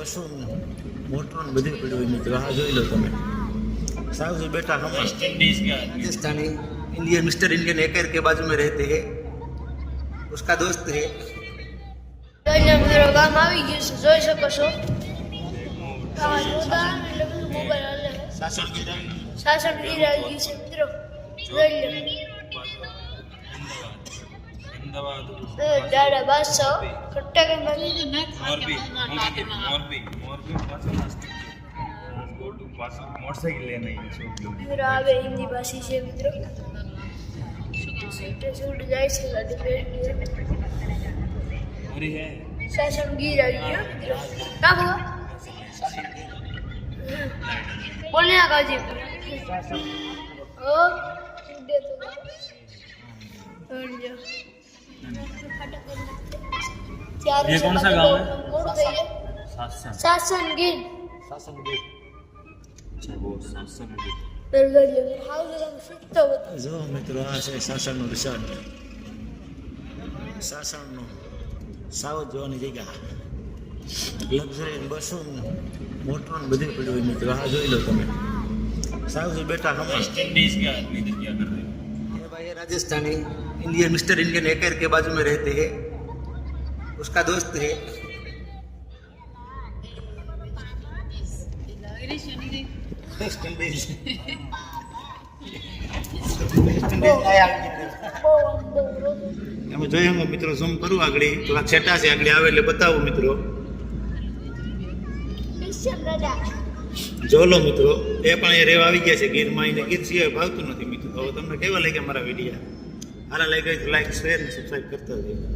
બસો મોટરો ને બધું પડ્યું હોય મિત્રો. આ જોઈ લો તમે. साहब बेटा हम वेस्ट इंडीज का Rajasthani Indian mister Indian hacker के बाजू में रहते हैं, उसका दोस्त है. મિત્રો ગામ આવી ગયું છે, જોઈ શકો છો. મોબાઈલ હાલે सासन શાસન ગીર આવી ગયું છે મિત્રો. જોઈ લો अहमदाबाद દાડા બાદશાહ ખટ્ટા કે मोरबी पास गो टू पास मोटरसाइकिल लेना है 100 किलोमीटर મિત્રો આવે હિન્દી ભાષી છે મિત્રો. છૂટ જાય છે ગાડી પેટ और ये है શાસન ગીર આવી ગયો મિત્રો. કા બોલો બોલને આ કાજી ઓ દે તો સમજો. ये कौन सा गांव है? मोड़ गई है सासन शासन गीर. शासन भी अच्छा वो सासन જો મિત્રો આ છે સાસણનું રિસોર્ટ. સાસણનું સાવજ જોવાની જગ્યા. લક્ઝરી બસો મોટરો ને બધું પડ્યું હોય મિત્રો. આ જોઈ લો તમે. સાવજ બેટા हम वेस्ट इंडीज का आदमी इधर क्या कर रहे हैं? ये भाई Rajasthani Indian mister Indian hacker के बाजू में रहते हैं, उसका दोस्त है. वेस्ट इंडीज અમે જોઈએ અમે મિત્રો ઝૂમ કરું આગળ થોડા છેટા છે આગળ આવે એટલે બતાવું મિત્રો. જો લો મિત્રો એ પણ એ રેવા આવી ગયા છે ગીરમાં. એને ગીર સિવાય ભાવતું નથી મિત્રો. હવે તમને કેવા લાગ્યા મારા વિડીયા? સારા લાગ્યા તો લાઈક શેર ને સબસ્ક્રાઈબ કરતા રહેજો.